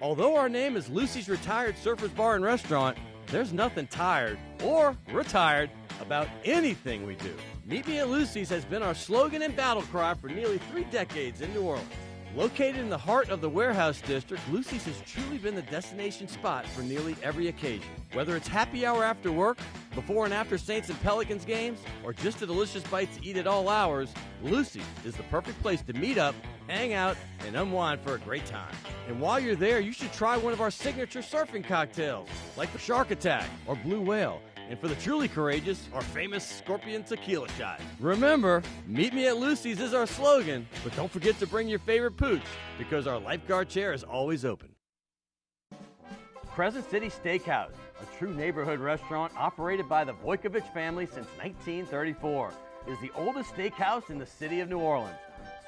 Although our name is Lucy's Retired Surfers Bar and Restaurant, there's nothing tired or retired about anything we do. Meet Me at Lucy's has been our slogan and battle cry for nearly 3 decades in New Orleans. Located in the heart of the Warehouse District, Lucy's has truly been the destination spot for nearly every occasion. Whether it's happy hour after work, before and after Saints and Pelicans games, or just a delicious bite to eat at all hours, Lucy's is the perfect place to meet up, hang out, and unwind for a great time. And while you're there, you should try one of our signature surfing cocktails, like the Shark Attack or Blue Whale. And for the truly courageous, our famous Scorpion Tequila Shot. Remember, Meet Me at Lucy's is our slogan, but don't forget to bring your favorite pooch, because our lifeguard chair is always open. Crescent City Steakhouse, a true neighborhood restaurant operated by the Vojkovic family since 1934, is the oldest steakhouse in the city of New Orleans.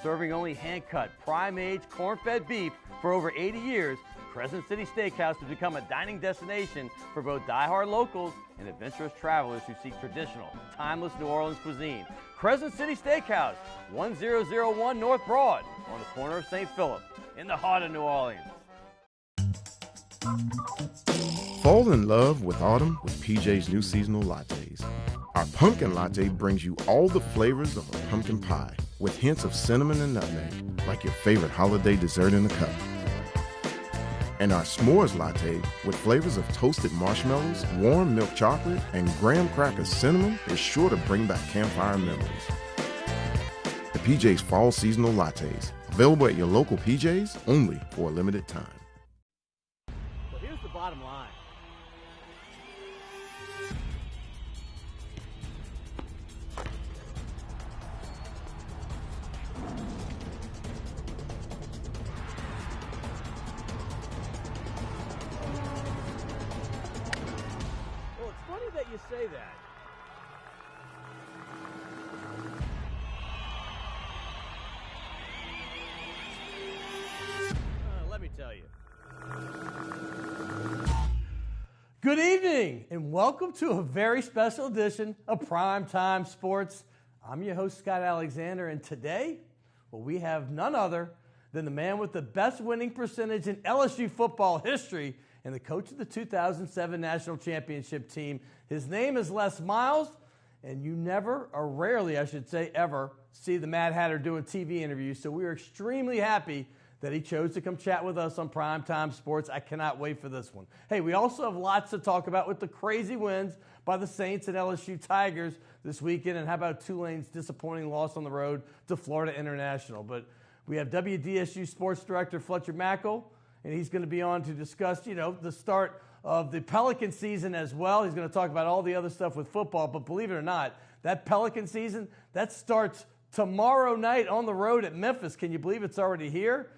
Serving only hand-cut, prime-aged, corn-fed beef for over 80 years, Crescent City Steakhouse has become a dining destination for both die-hard locals and adventurous travelers who seek traditional, timeless New Orleans cuisine. Crescent City Steakhouse, 1001 North Broad, on the corner of St. Philip, in the heart of New Orleans. Fall in love with autumn with PJ's new seasonal lattes. Our pumpkin latte brings you all the flavors of a pumpkin pie, with hints of cinnamon and nutmeg, like your favorite holiday dessert in a cup. And our s'mores latte, with flavors of toasted marshmallows, warm milk chocolate, and graham cracker cinnamon, is sure to bring back campfire memories. The PJ's Fall Seasonal Lattes, available at your local PJ's, only for a limited time. Well, here's the bottom line. You say that. Let me tell you. Good evening, and welcome to a very special edition of Primetime Sports. I'm your host, Scott Alexander, and today, well, we have none other than the man with the best winning percentage in LSU football history and the coach of the 2007 National Championship team. His name is Les Miles, and you never, or rarely, I should say, ever see the Mad Hatter doing TV interviews, so we are extremely happy that he chose to come chat with us on Primetime Sports. I cannot wait for this one. Hey, we also have lots to talk about with the crazy wins by the Saints and LSU Tigers this weekend, and how about Tulane's disappointing loss on the road to Florida International. But we have WDSU Sports Director Fletcher Mackel, and he's going to be on to discuss, the start of the Pelican season as well. He's going to talk about all the other stuff with football, but believe it or not, that Pelican season, that starts tomorrow night on the road at Memphis. Can you believe it's already here?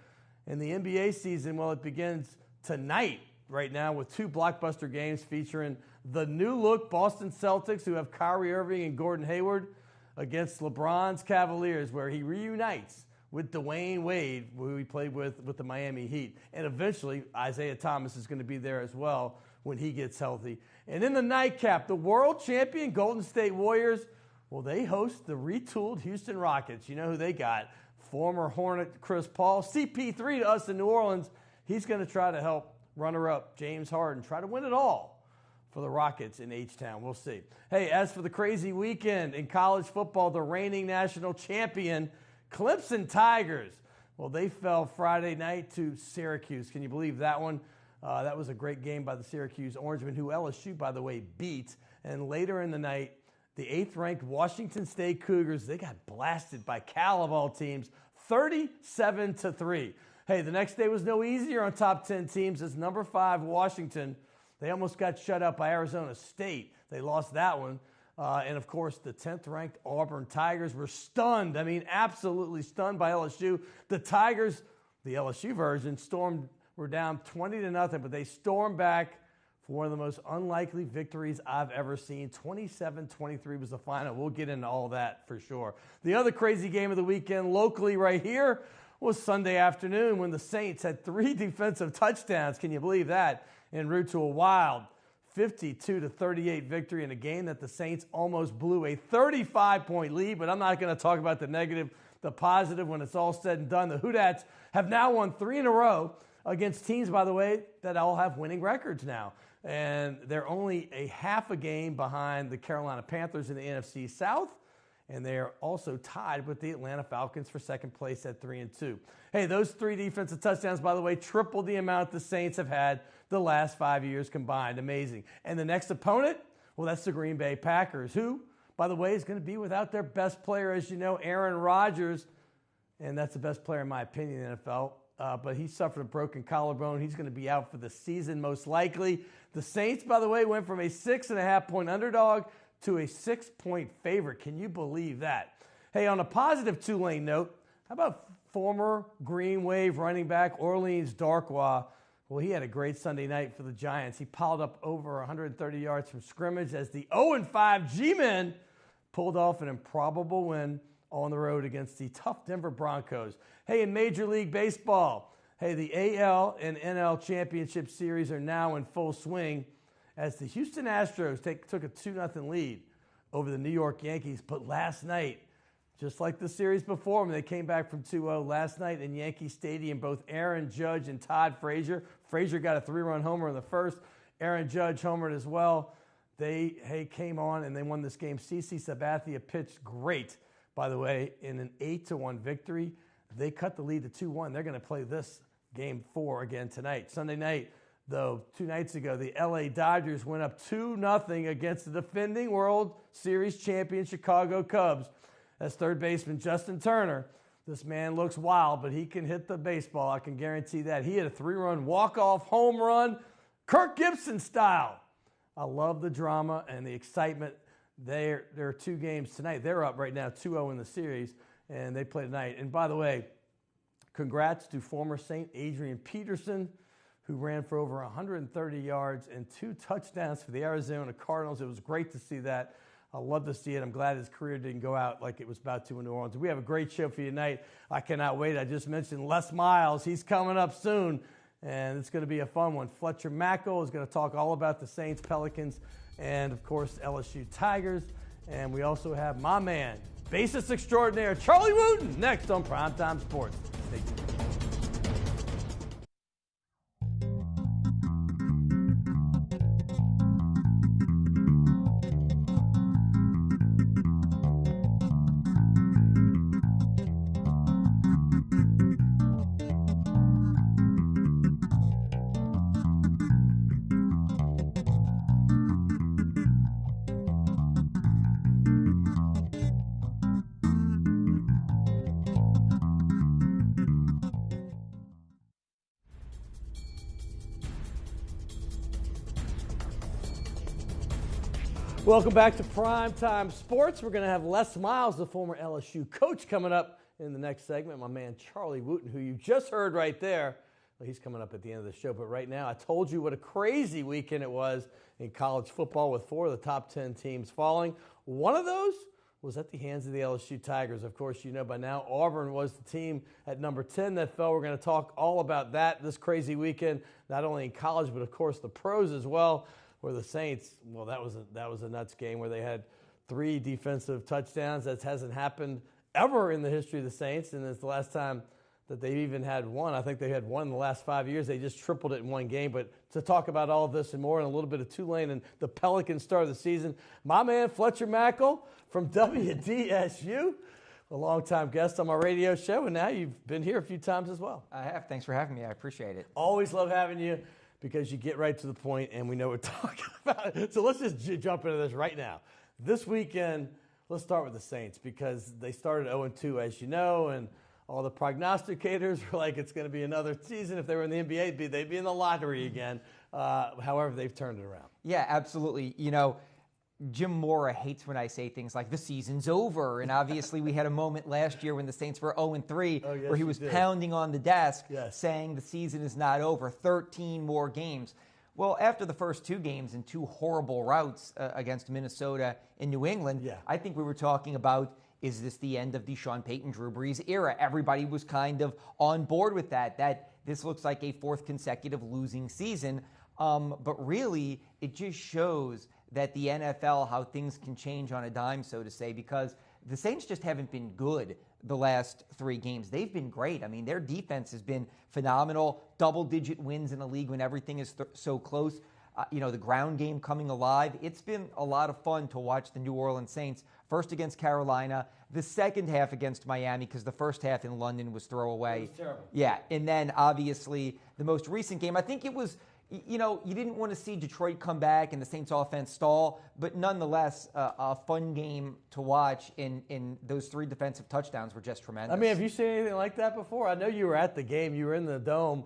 And the NBA season, well, it begins tonight right now with 2 blockbuster games featuring the new-look Boston Celtics, who have Kyrie Irving and Gordon Hayward, against LeBron's Cavaliers, where he reunites with Dwayne Wade, who he played with the Miami Heat. And eventually, Isaiah Thomas is going to be there as well when he gets healthy. And in the nightcap, the world champion Golden State Warriors, well, they host the retooled Houston Rockets. You know who they got? Former Hornet Chris Paul. CP3 to us in New Orleans. He's going to try to help runner-up James Harden try to win it all for the Rockets in H-Town. We'll see. Hey, as for the crazy weekend in college football, the reigning national champion Clemson Tigers, well, they fell Friday night to Syracuse. Can you believe that one? That was a great game by the Syracuse Orangemen, who LSU, by the way, beat. And later in the night, the 8th-ranked Washington State Cougars, they got blasted by Cal of all teams, 37-3. Hey, the next day was no easier on top 10 teams as number 5 Washington, they almost got shut out by Arizona State. They lost that one. And, of course, the 10th-ranked Auburn Tigers were stunned. I mean, absolutely stunned by LSU. The Tigers, the LSU version, were down 20-0, but they stormed back for one of the most unlikely victories I've ever seen. 27-23 was the final. We'll get into all that for sure. The other crazy game of the weekend locally right here was Sunday afternoon when the Saints had 3 defensive touchdowns. Can you believe that? En route to a wild 52-38 victory in a game that the Saints almost blew a 35-point lead, but I'm not going to talk about the negative, the positive when it's all said and done. The Hoodats have now won 3 in a row against teams, by the way, that all have winning records now. And they're only a half a game behind the Carolina Panthers in the NFC South. And they are also tied with the Atlanta Falcons for second place at 3-2. Hey, those 3 defensive touchdowns, by the way, tripled the amount the Saints have had the last 5 years combined. Amazing. And the next opponent, well, that's the Green Bay Packers, who, by the way, is going to be without their best player, as you know, Aaron Rodgers. And that's the best player, in my opinion, in the NFL. But he suffered a broken collarbone. He's going to be out for the season, most likely. The Saints, by the way, went from a 6.5-point underdog to a 6-point favorite. Can you believe that? Hey, on a positive Tulane note, how about former Green Wave running back Orleans Darkwa? Well, he had a great Sunday night for the Giants. He piled up over 130 yards from scrimmage as the 0-5 G-Men pulled off an improbable win on the road against the tough Denver Broncos. Hey, in Major League Baseball, hey, the AL and NL Championship Series are now in full swing as the Houston Astros took a 2-0 lead over the New York Yankees. But last night, just like the series before them, they came back from 2-0 last night in Yankee Stadium. Both Aaron Judge and Todd Frazier. Frazier got a 3-run homer in the first. Aaron Judge homered as well. They came on and they won this game. CC Sabathia pitched great, by the way, in an 8-1 victory. They cut the lead to 2-1. They're going to play this game 4 again tonight. Sunday night, though, 2 nights ago, the LA Dodgers went up 2-0 against the defending World Series champion Chicago Cubs. As third baseman Justin Turner, this man looks wild, but he can hit the baseball. I can guarantee that. He had a 3-run walk-off home run, Kirk Gibson style. I love the drama and the excitement. There are 2 games tonight. They're up right now 2-0 in the series, and they play tonight. And by the way, congrats to former Saint Adrian Peterson, who ran for over 130 yards and 2 touchdowns for the Arizona Cardinals. It was great to see that. I love to see it. I'm glad his career didn't go out like it was about to in New Orleans. We have a great show for you tonight. I cannot wait. I just mentioned Les Miles. He's coming up soon, and it's going to be a fun one. Fletcher Mackel is going to talk all about the Saints, Pelicans, and, of course, LSU Tigers. And we also have my man, bassist extraordinaire, Charlie Wooton, next on Primetime Sports. Stay tuned. Welcome back to Primetime Sports. We're going to have Les Miles, the former LSU coach, coming up in the next segment. My man Charlie Wooton, who you just heard right there. Well, he's coming up at the end of the show. But right now, I told you what a crazy weekend it was in college football with 4 of the top 10 teams falling. One of those was at the hands of the LSU Tigers. Of course, you know by now Auburn was the team at number 10 that fell. We're going to talk all about that this crazy weekend, not only in college, but, of course, the pros as well. Where the Saints, well, that was a nuts game where they had 3 defensive touchdowns. That hasn't happened ever in the history of the Saints, and it's the last time that they've even had one. I think they had one in the last 5 years. They just tripled it in one game. But to talk about all of this and more, and a little bit of Tulane and the Pelicans start of the season, my man Fletcher Mackel from WDSU, a longtime guest on my radio show, and now you've been here a few times as well. I have. Thanks for having me. I appreciate it. Always love having you, because you get right to the point and we know what we're talking about. So let's just jump into this right now. This weekend, let's start with the Saints, because they started 0-2, as you know, and all the prognosticators were like, it's going to be another season. If they were in the NBA, they'd be in the lottery again. However, they've turned it around. Yeah, absolutely. You know, Jim Mora hates when I say things like the season's over. And obviously we had a moment last year when the Saints were 0-3 where he was pounding on the desk saying the season is not over, 13 more games. Well, after the first 2 games and 2 horrible routs against Minnesota and New England, I think we were talking about, is this the end of the Sean Payton, Drew Brees era? Everybody was kind of on board with that this looks like a 4th consecutive losing season. But really, it just shows that the NFL, how things can change on a dime, so to say, because the Saints just haven't been good the last 3 games. They've been great. I mean, their defense has been phenomenal. Double-digit wins in a league when everything is so close. The ground game coming alive. It's been a lot of fun to watch the New Orleans Saints, first against Carolina, the second half against Miami, because the first half in London was throwaway. It was terrible. Yeah, and then obviously the most recent game, I think it was, you didn't want to see Detroit come back and the Saints offense stall, but nonetheless, a fun game to watch, in those 3 defensive touchdowns were just tremendous. I mean, have you seen anything like that before? I know you were at the game. You were in the Dome.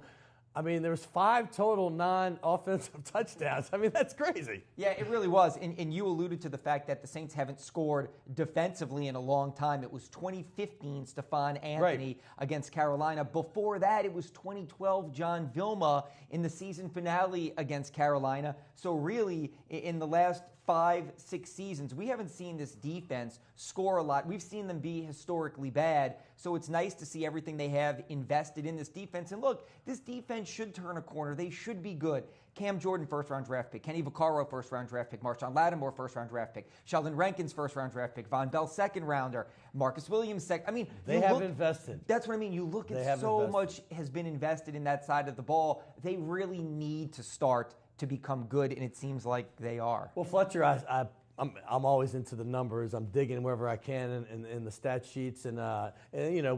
I mean, there was 5 total non-offensive touchdowns. I mean, that's crazy. Yeah, it really was. And you alluded to the fact that the Saints haven't scored defensively in a long time. It was 2015 Stephon Anthony against Carolina. Before that, it was 2012 John Vilma in the season finale against Carolina. So really, in the last 5-6 seasons, we haven't seen this defense score a lot. We've seen them be historically bad. So it's nice to see everything they have invested in this defense. And look, this defense should turn a corner. They should be good. Cam Jordan, first-round draft pick. Kenny Vaccaro, first-round draft pick. Marshawn Lattimore, first-round draft pick. Sheldon Rankins, first-round draft pick. Von Bell, second-rounder. Marcus Williams, second. I mean, they have invested. That's what I mean. You look at so much has been invested in that side of the ball. They really need to start to become good, and it seems like they are. Well, Fletcher, I'm always into the numbers. I'm digging wherever I can in the stat sheets and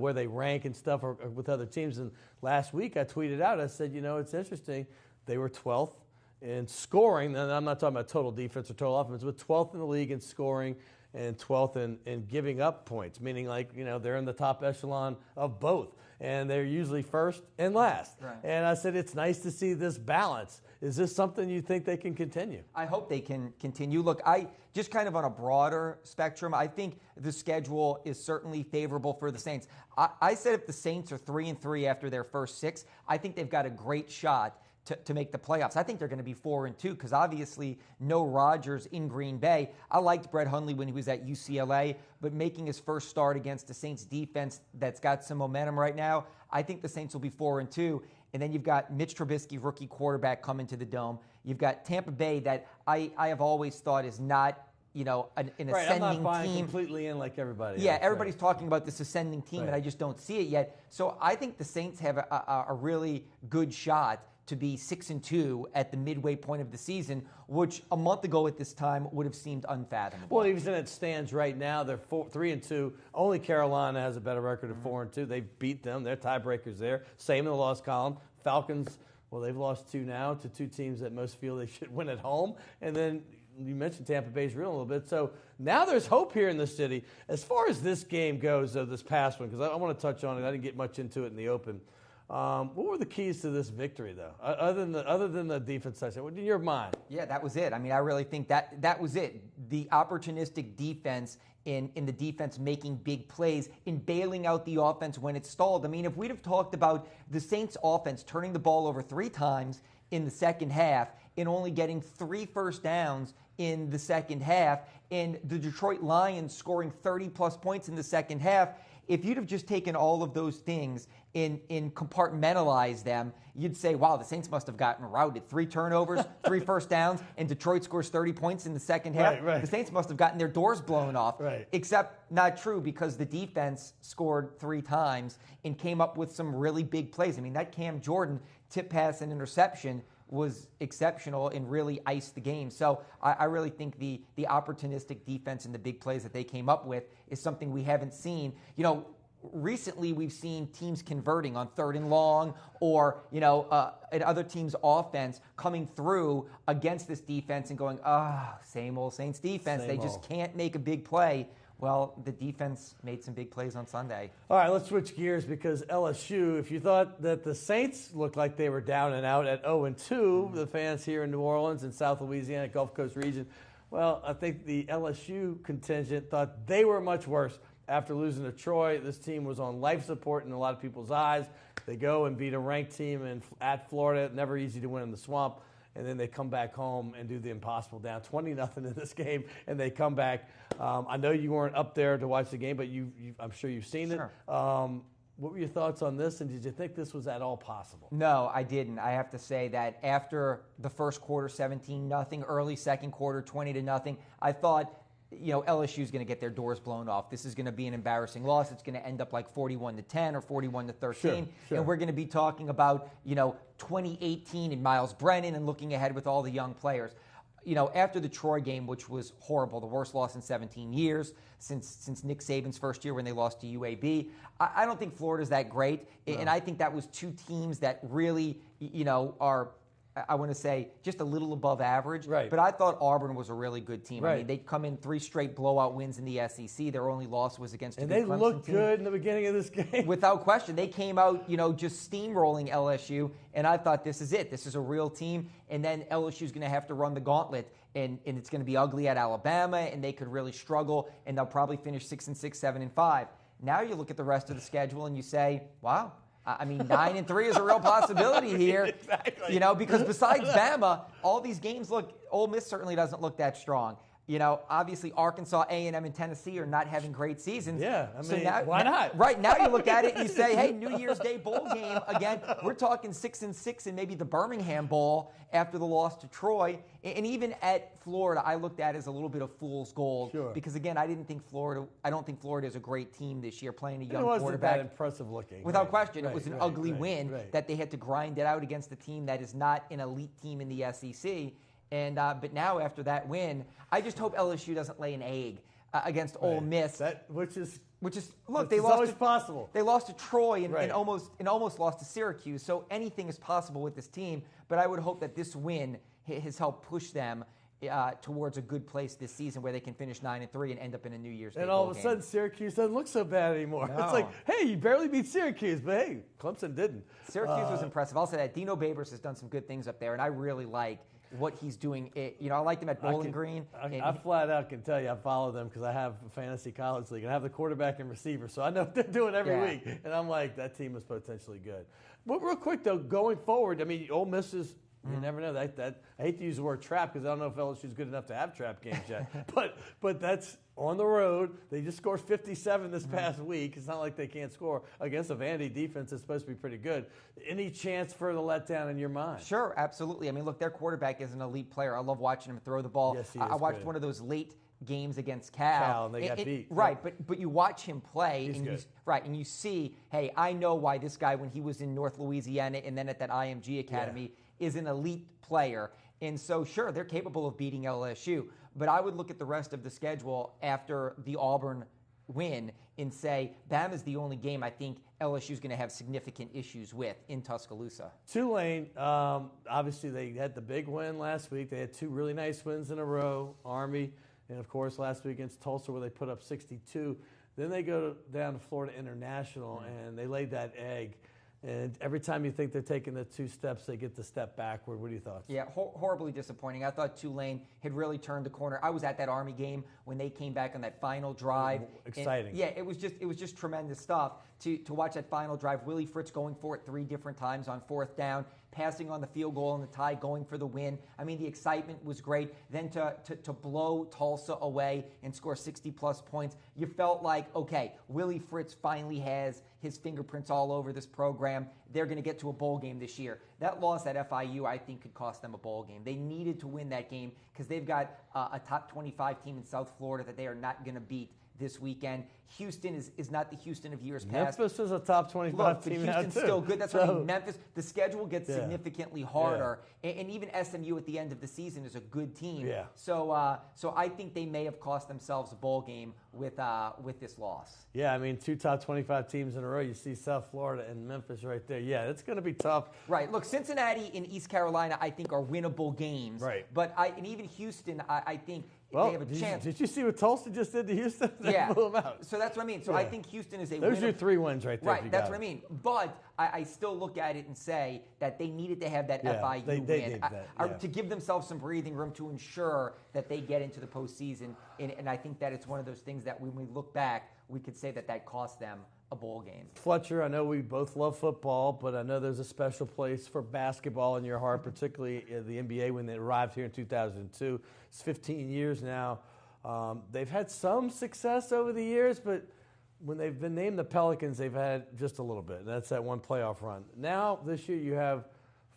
where they rank and stuff or with other teams. And last week I tweeted out, I said, it's interesting. They were 12th in scoring, and I'm not talking about total defense or total offense, but 12th in the league in scoring and 12th in giving up points, meaning they're in the top echelon of both. And they're usually first and last. Right. And I said, it's nice to see this balance. Is this something you think they can continue? I hope they can continue. Look, I just kind of on a broader spectrum, I think the schedule is certainly favorable for the Saints. I said if the Saints are 3-3 after their first 6, I think they've got a great shot to make the playoffs. I think they're going to be 4-2 because obviously no Rodgers in Green Bay. I liked Brett Hundley when he was at UCLA, but making his first start against the Saints defense that's got some momentum right now, I think the Saints will be 4-2. And then you've got Mitch Trubisky, rookie quarterback, coming to the Dome. You've got Tampa Bay that I have always thought is not, an ascending I'm not buying team. Completely in like everybody Yeah, else. everybody's talking about this ascending team, Right. and I just don't see it yet. So I think the Saints have a really good shot to be 6-2 at the midway point of the season, which a month ago at this time would have seemed unfathomable. Well, even as it stands right now, they're 3-2. Only Carolina has a better record of 4-2. They've beat them. They're tiebreakers there. Same in the loss column. Falcons, well, they've lost 2 now to 2 teams that most feel they should win at home. And then you mentioned Tampa Bay's real a little bit. So now there's hope here in the city. As far as this game goes, this past one, because I want to touch on it. I didn't get much into it in the open. What were the keys to this victory, though, other than the defense section? In your mind? Yeah, that was it. I mean, I really think that was it. The opportunistic defense in the defense making big plays, in bailing out the offense when it stalled. I mean, if we'd have talked about the Saints offense turning the ball over 3 times in the second half and only getting 3 first downs in the second half, and the Detroit Lions scoring 30-plus points in the second half, if you'd have just taken all of those things and compartmentalized them, you'd say, wow, the Saints must have gotten routed. 3 turnovers, 3 first downs, and Detroit scores 30 points in the second half. Right. The Saints must have gotten their doors blown off. Right. Except not true, because the defense scored 3 times and came up with some really big plays. I mean, that Cam Jordan tip pass and interception was exceptional and really iced the game. So I really think the opportunistic defense and the big plays that they came up with is something we haven't seen. Recently we've seen teams converting on 3rd and long, or at other teams' offense coming through against this defense and going, same old Saints defense. They just can't make a big play. Well, the defense made some big plays on Sunday. All right, let's switch gears, because LSU, if you thought that the Saints looked like they were down and out at 0-2, the fans here in New Orleans and South Louisiana, Gulf Coast region, well, I think the LSU contingent thought they were much worse. After losing to Troy, this team was on life support in a lot of people's eyes. They go and beat a ranked team at Florida. Never easy to win in the swamp. And then they come back home and do the impossible, down 20-0 in this game, and they come back. I know you weren't up there to watch the game, but I'm sure you've seen it. What were your thoughts on this, and did you think this was at all possible? No, I didn't. I have to say that after the first quarter, 17-0, early second quarter, 20-0, I thought LSU is going to get their doors blown off. This is going to be an embarrassing loss. It's going to end up like 41-10 or 41-13. Sure. And we're going to be talking about, 2018 and Miles Brennan and looking ahead with all the young players. After the Troy game, which was horrible, the worst loss in 17 years since Nick Saban's first year when they lost to UAB, I don't think Florida's that great. No. And I think that was two teams that really, are, I want to say, just a little above average. Right. But I thought Auburn was a really good team. Right. I mean, they'd come in 3 straight blowout wins in the SEC. Their only loss was against a good Clemson team. And they looked good in the beginning of this game. Without question. They came out, just steamrolling LSU, and I thought this is it. This is a real team, and then LSU's going to have to run the gauntlet, and it's going to be ugly at Alabama, and they could really struggle, and they'll probably finish 6-6, 7-5. Now you look at the rest of the schedule, and you say, wow. 9-3 is a real possibility here. Exactly. Because besides Bama, all these games Ole Miss certainly doesn't look that strong. Obviously Arkansas, A&M, and Tennessee are not having great seasons. Yeah, why not? Right, now you look at it and you say, hey, New Year's Day bowl game, again, we're talking 6-6 and maybe the Birmingham Bowl after the loss to Troy. And even at Florida, I looked at it as a little bit of fool's gold. Sure. Because, again, I don't think Florida is a great team this year, playing a young quarterback. It quarterback. wasn't that impressive looking. Without question. It was an ugly win that they had to grind it out against a team that is not an elite team in the SEC. And but now after that win, I just hope LSU doesn't lay an egg against Ole Miss. Which is look, they lost. Always possible. They lost to Troy and almost lost to Syracuse. So anything is possible with this team. But I would hope that this win has helped push them towards a good place this season, where they can finish 9-3 and end up in a New Year's Day and all bowl of a game. sudden, Syracuse doesn't look so bad anymore. No. It's like, hey, you barely beat Syracuse, but hey, Clemson didn't. Syracuse was impressive. I'll say that Dino Babers has done some good things up there, and I really like what he's doing. I liked him at Bowling Green. I flat out can tell you I follow them because I have a fantasy college league. I have the quarterback and receiver, so I know what they're doing every week. And I'm like, that team is potentially good. But real quick, though, going forward, Ole Miss is, you never know. That I hate to use the word trap because I don't know if LSU is good enough to have trap games yet. but that's on the road. They just scored 57 this past week. It's not like they can't score against a Vandy defense that's supposed to be pretty good. Any chance for the letdown in your mind? Sure, absolutely. Look, their quarterback is an elite player. I love watching him throw the ball. Yes, he is I watched good. one of those late games against Cal. And they got beat. Right, but you watch him play, He's good. and you see, hey, I know why this guy, when he was in North Louisiana and then at that IMG Academy, is an elite player. And so, sure, they're capable of beating LSU. But I would look at the rest of the schedule after the Auburn win and say, Bama's the only game I think LSU's going to have significant issues with in Tuscaloosa. Tulane, obviously they had the big win last week. They had 2 really nice wins in a row, Army, and of course last week against Tulsa where they put up 62. Then they go down to Florida International and they laid that egg. And every time you think they're taking the 2 steps, they get the step backward. What are your thoughts? Yeah, horribly disappointing. I thought Tulane had really turned the corner. I was at that Army game when they came back on that final drive. Exciting. And it was just tremendous stuff to watch that final drive. Willie Fritz going for it 3 different times on 4th down, passing on the field goal and the tie, going for the win. The excitement was great. Then to blow Tulsa away and score 60-plus points, you felt like, okay, Willie Fritz finally has his fingerprints all over this program. They're going to get to a bowl game this year. That loss at FIU, I think, could cost them a bowl game. They needed to win that game because they've got a top 25 team in South Florida that they are not going to beat this weekend. Houston is not the Houston of years past. Memphis is a top 25 team now, too. Houston's still good. That's what I mean. Memphis, the schedule gets significantly harder. Yeah. And even SMU at the end of the season is a good team. Yeah. So I think they may have cost themselves a bowl game with this loss. Yeah, 2 top 25 teams in a row. You see South Florida and Memphis right there. Yeah, it's going to be tough. Right. Look, Cincinnati and East Carolina, I think, are winnable games. Right. But and even Houston, I think they have a chance. Did you see what Tulsa just did to Houston? They blew them out. So that's what I mean. So I think Houston is a Those are your 3 wins right there. Right, that's what I mean. But I still look at it and say that they needed to have that FIU win to give themselves some breathing room to ensure that they get into the postseason. And I think that it's one of those things that when we look back, we could say that cost them a bowl game. Fletcher, I know we both love football, but I know there's a special place for basketball in your heart, particularly the NBA when they arrived here in 2002. It's 15 years now. They've had some success over the years, but when they've been named the Pelicans, they've had just a little bit. That's that one playoff run. Now, this year, you have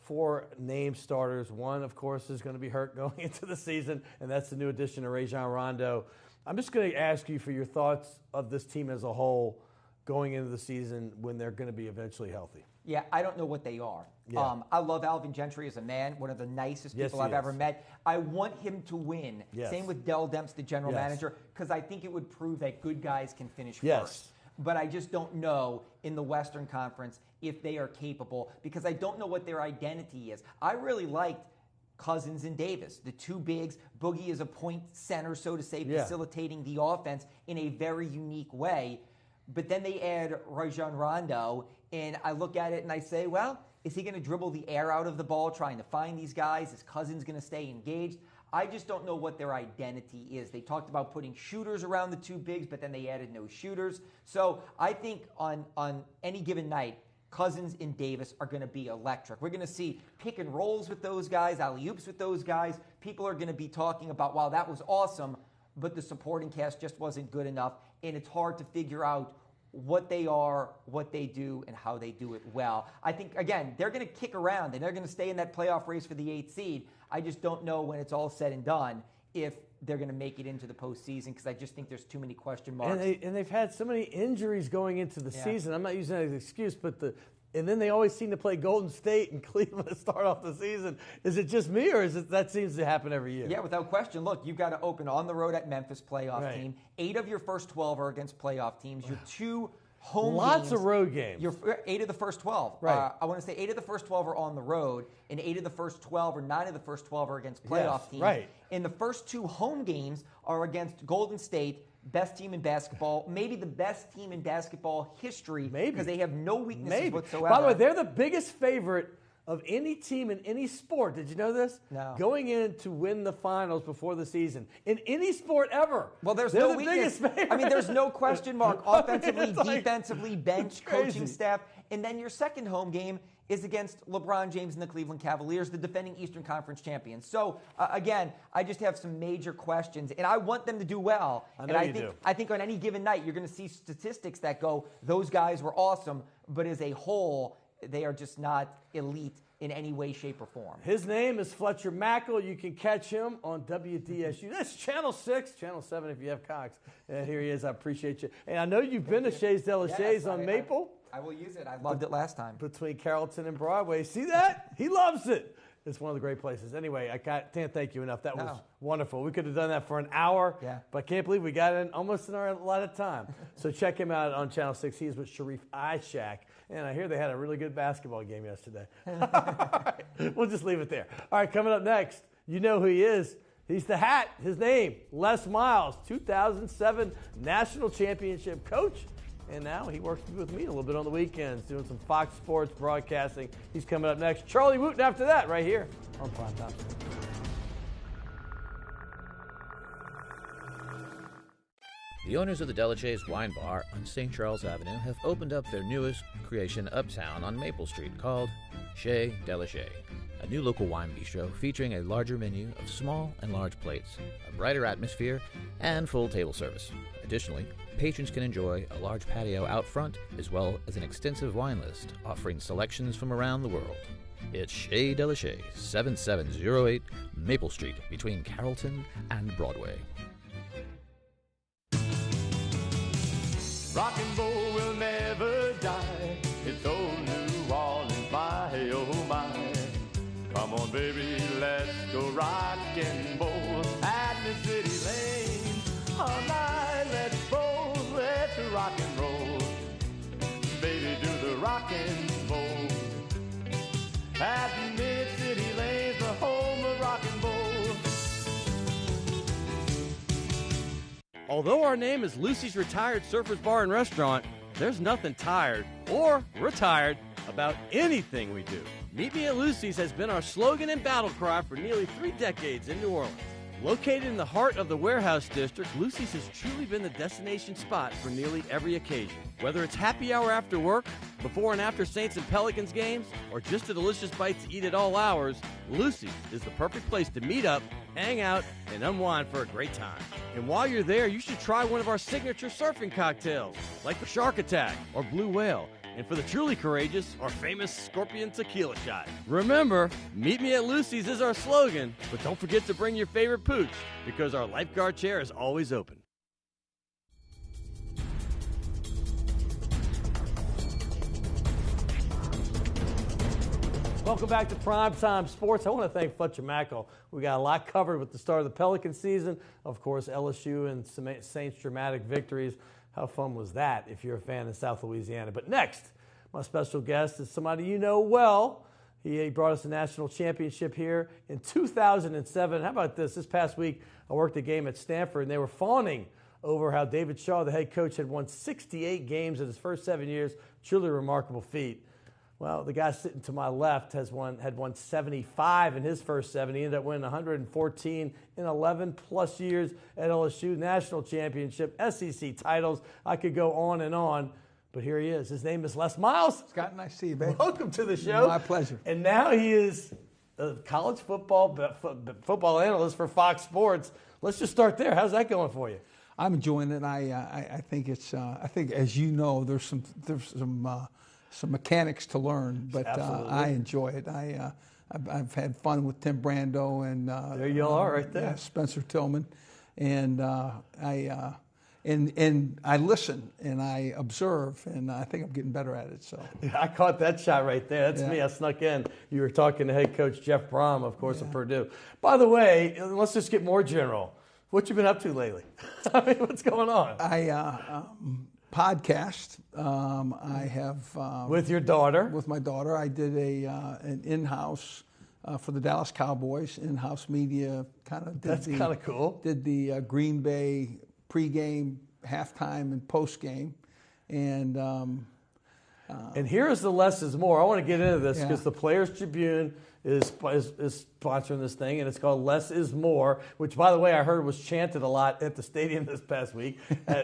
4 named starters. One, of course, is going to be hurt going into the season, and that's the new addition of Rajon Rondo. I'm just going to ask you for your thoughts of this team as a whole going into the season when they're going to be eventually healthy. Yeah, I don't know what they are. Yeah. I love Alvin Gentry as a man, one of the nicest Yes, people he I've is. ever met. I want him to win. Yes. Same with Dell Demps, the general Yes. manager, because I think it would prove that good guys can finish Yes. first. But I just don't know in the Western Conference if they are capable, because I don't know what their identity is. I really liked Cousins and Davis, the two bigs. Boogie is a point center, so to say, facilitating the offense in a very unique way. But then they add Rajon Rondo, and I look at it and I say, well, is he going to dribble the air out of the ball trying to find these guys? Is Cousins going to stay engaged? I just don't know what their identity is. They talked about putting shooters around the two bigs, but then they added no shooters. So I think on any given night, Cousins and Davis are going to be electric. We're going to see pick and rolls with those guys, alley-oops with those guys. People are going to be talking about, wow, that was awesome, but the supporting cast just wasn't good enough, and it's hard to figure out what they are, what they do, and how they do it well. I think, again, they're going to kick around, and they're going to stay in that playoff race for the 8th seed. I just don't know when it's all said and done if they're going to make it into the postseason, because I just think there's too many question marks. And they've had so many injuries going into the season. I'm not using that as an excuse, but and then they always seem to play Golden State and Cleveland to start off the season. Is it just me, or is it that seems to happen every year? Yeah, without question. Look, you've got to open on the road at Memphis, playoff team. 8 of your first 12 are against playoff teams. Your 2 home games. Lots of road games. Your 8 of the first 12. Right. I want to say 8 of the first 12 are on the road, and 8 of the first 12 or 9 of the first 12 are against playoff teams. Right. And the first 2 home games are against Golden State, best team in basketball, maybe the best team in basketball history, because they have no weaknesses whatsoever. By the way, they're the biggest favorite of any team in any sport. Did you know this? No. Going in to win the finals before the season in any sport ever. Well, there's they're no the weakness. biggest favorite. I mean, there's no question mark. Offensively, It's like- defensively, bench, it's crazy. coaching staff. And then your second home game is against LeBron James and the Cleveland Cavaliers, the defending Eastern Conference champions. So, again, I just have some major questions, and I want them to do well. I think on any given night, you're going to see statistics that go, those guys were awesome, but as a whole, they are just not elite in any way, shape, or form. His name is Fletcher Mackel. You can catch him on WDSU. That's Channel 6, Channel 7 if you have Cox. And here he is. I appreciate you. And I know you've been to Shays de la Shays on Maple. I will use it. I loved it last time. Between Carrollton and Broadway. See that? He loves it. It's one of the great places. Anyway, I can't thank you enough. That was wonderful. We could have done that for an hour, but I can't believe we got in almost in our allotted time. So check him out on Channel 6. He is with Sharif Ishak. And I hear they had a really good basketball game yesterday. All right, we'll just leave it there. All right, coming up next, you know who he is. He's the Hat. His name, Les Miles, 2007 National Championship coach. And now he works with me a little bit on the weekends, doing some Fox Sports broadcasting. He's coming up next. Charlie Wooton after that, right here on Primetime Sports. The owners of the Delachaise Wine Bar on St. Charles Avenue have opened up their newest creation uptown on Maple Street called Chez Delachais, a new local wine bistro featuring a larger menu of small and large plates, a brighter atmosphere, and full table service. Additionally, patrons can enjoy a large patio out front as well as an extensive wine list offering selections from around the world. It's Chez Delachais, 7708 Maple Street between Carrollton and Broadway. Rock and roll will never die. It's old New Orleans, my oh my. Come on, baby, let's go rock and roll at the city lane. All night, let's roll, let's rock and roll. Baby, do the rock and roll at Mid-City Lanes, the home of rock and roll. Although our name is Lucy's Retired Surfers Bar and Restaurant, there's nothing tired or retired about anything we do. Meet Me at Lucy's has been our slogan and battle cry for nearly 3 decades in New Orleans. Located in the heart of the Warehouse District, Lucy's has truly been the destination spot for nearly every occasion. Whether it's happy hour after work, before and after Saints and Pelicans games, or just a delicious bite to eat at all hours, Lucy's is the perfect place to meet up, hang out, and unwind for a great time. And while you're there, you should try one of our signature surfing cocktails, like the Shark Attack or Blue Whale. And for the truly courageous, our famous Scorpion Tequila Shot. Remember, Meet Me at Lucy's is our slogan, but don't forget to bring your favorite pooch, because our lifeguard chair is always open. Welcome back to Primetime Sports. I want to thank Fletcher Mackel. We got a lot covered with the start of the Pelican season. Of course, LSU and Saints' dramatic victories. How fun was that if you're a fan of South Louisiana? But next, my special guest is somebody you know well. He brought us a national championship here in 2007. How about this? This past week, I worked a game at Stanford, and they were fawning over how David Shaw, the head coach, had won 68 games in his first 7 years. Truly remarkable feat. Well, the guy sitting to my left had won 75 in his first 7. He ended up winning 114 in 11 plus years at LSU, national championship, SEC titles. I could go on and on, but here he is. His name is Les Miles. Scott, nice to see you, baby. Welcome to the show. My pleasure. And now he is a college football analyst for Fox Sports. Let's just start there. How's that going for you? I'm enjoying it. I think it's. I think, as you know, there's some mechanics to learn, but I enjoy it. I've had fun with Tim Brando and there you are, right there. Yeah, Spencer Tillman, and I listen and I observe, and I think I'm getting better at it. So I caught that shot right there. That's me. I snuck in. You were talking to head coach Jeff Brom, of course, of Purdue. By the way, let's just get more general. What you been up to lately? I mean, what's going on? Podcast. I have with your daughter. With my daughter, I did an in-house for the Dallas Cowboys. In-house media kind of. That's kind of cool. Did the Green Bay pregame, halftime, and postgame, and here is the less is more. I want to get into this because the Players Tribune is sponsoring this thing, and it's called Less is More, which, by the way, I heard was chanted a lot at the stadium this past week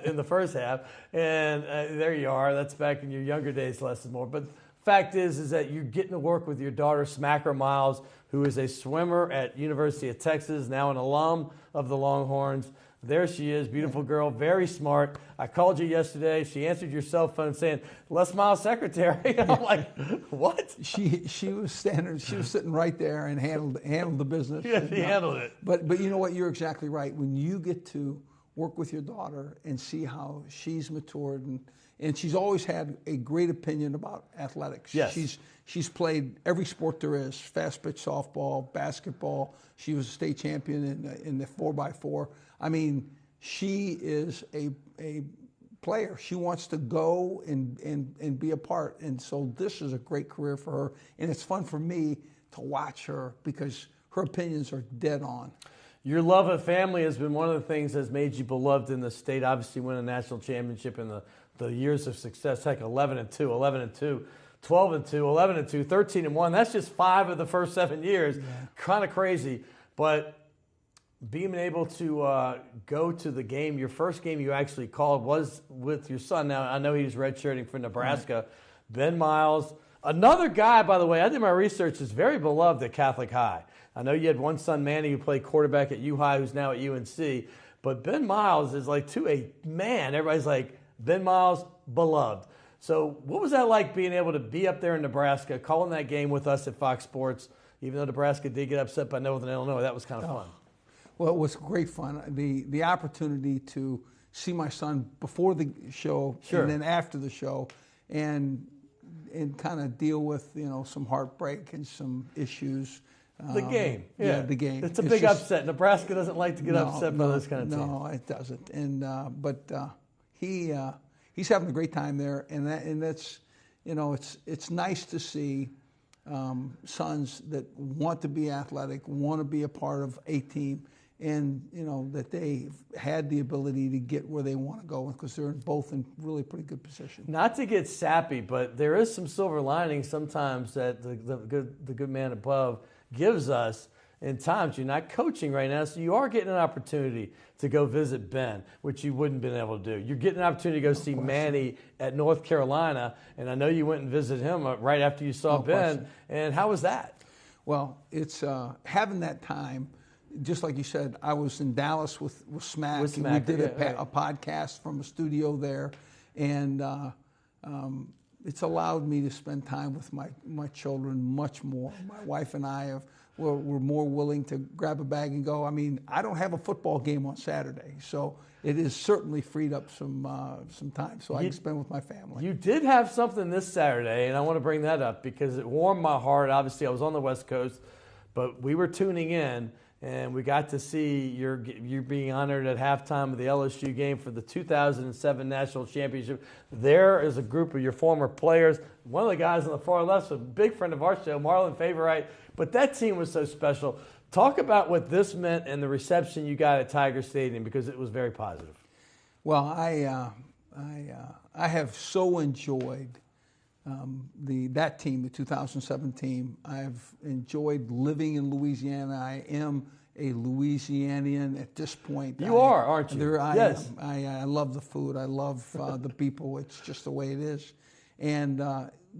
in the first half. And there you are. That's back in your younger days, Less is More. But fact is that you're getting to work with your daughter, Smacker Miles, who is a swimmer at University of Texas, now an alum of the Longhorns. There she is, beautiful girl, very smart. I called you yesterday. She answered your cell phone saying, Les Miles' secretary. And I'm like, what? She was standing. She was sitting right there and handled the business. Yeah, she handled it. But you know what? You're exactly right. When you get to work with your daughter and see how she's matured, and she's always had a great opinion about athletics. Yes. She's played every sport there is, fast pitch softball, basketball. She was a state champion in the 4x4. I mean, she is a player. She wants to go and be a part. And so this is a great career for her. And it's fun for me to watch her because her opinions are dead on. Your love of family has been one of the things that's made you beloved in the state. Obviously, win a national championship in the years of success. Heck, 11-2, 11-2. 12-2, 11-2, 13-1. That's just 5 of the first 7 years. Yeah. Kind of crazy. But being able to go to the game, your first game you actually called was with your son. Now, I know he was redshirting for Nebraska. Right. Ben Miles, another guy, by the way, I did my research, is very beloved at Catholic High. I know you had one son, Manny, who played quarterback at U-High, who's now at UNC. But Ben Miles is like, to a man, everybody's like, Ben Miles, beloved. So what was that like being able to be up there in Nebraska, calling that game with us at Fox Sports, even though Nebraska did get upset by Northern Illinois? That was kind of fun. Well, it was great fun. The opportunity to see my son before the show and then after the show and kind of deal with, some heartbreak and some issues. The game. Yeah, the game. It's a big upset. Nebraska doesn't like to get upset by those kind of teams. No, it doesn't. And but he's having a great time there, and that's it's nice to see sons that want to be athletic, want to be a part of a team, and that they had the ability to get where they want to go because they're both in really pretty good position. Not to get sappy, but there is some silver lining sometimes that the good man above gives us. In times you're not coaching right now, so you are getting an opportunity to go visit Ben, which you wouldn't have been able to do. You're getting an opportunity to go see Manny at North Carolina, and I know you went and visited him right after you saw Ben. And how was that? Well, it's having that time. Just like you said, I was in Dallas with Smack. We did a podcast from a studio there, and it's allowed me to spend time with my children much more. My wife and I we're more willing to grab a bag and go. I mean, I don't have a football game on Saturday, so it has certainly freed up some time so I can spend with my family. You did have something this Saturday, and I want to bring that up because it warmed my heart. Obviously, I was on the West Coast, but we were tuning in, and we got to see you being honored at halftime of the LSU game for the 2007 National Championship. There is a group of your former players. One of the guys on the far left is a big friend of our show, Marlon Favorite, but that team was so special. Talk about what this meant and the reception you got at Tiger Stadium, because it was very positive. Well, I have so enjoyed that team, the 2007 team. I've enjoyed living in Louisiana. I am a Louisianian at this point. You are, aren't you? Yes. I love the food. I love the people. It's just the way it is. And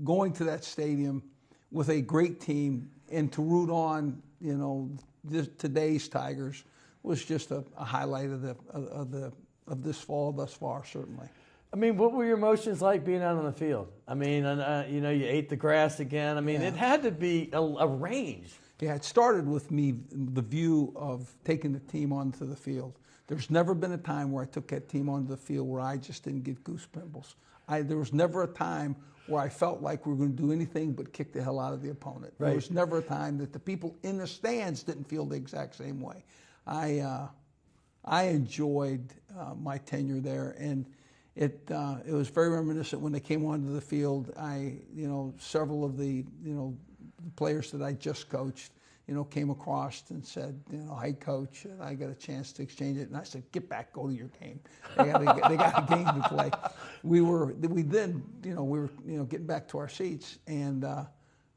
going to that stadium with a great team and to root on, today's Tigers was just a highlight of this fall thus far, certainly. I mean, what were your emotions like being out on the field? I mean, you ate the grass again. I mean, It had to be a range. Yeah, it started with me, the view of taking the team onto the field. There's never been a time where I took that team onto the field where I just didn't get goose pimples. There was never a time where I felt like we were going to do anything but kick the hell out of the opponent. Right. There was never a time that the people in the stands didn't feel the exact same way. I enjoyed my tenure there, and it was very reminiscent when they came onto the field. Several of the players that I just coached, came across and said, "Hey, coach," and I got a chance to exchange it, and I said, "Get back, go to your game. They got a game to play." We were getting back to our seats, and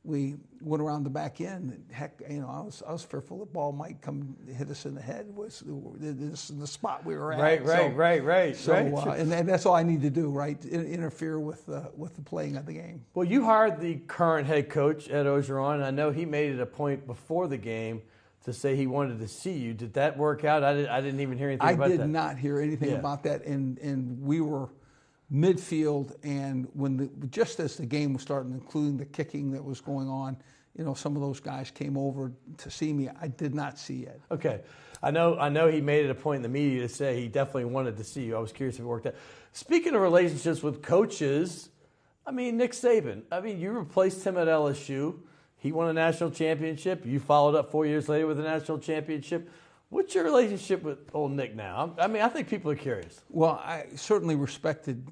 we went around the back end. Heck, I was fearful the ball might come hit us in the head. This is the spot we were at. Right. So, and that's all I need to do, right? Interfere with the playing of the game. Well, you hired the current head coach, Ed Ogeron, and I know he made it a point before the game to say he wanted to see you. Did that work out? I didn't even hear anything about that. I did not hear anything about that, and we were midfield, and just as the game was starting, including the kicking that was going on, some of those guys came over to see me. I did not see it. Okay, I know he made it a point in the media to say he definitely wanted to see you. I was curious if it worked out. Speaking of relationships with coaches, Nick Saban. You replaced him at LSU. He won a national championship. You followed up 4 years later with a national championship. What's your relationship with old Nick now? I think people are curious. Well, I certainly respected,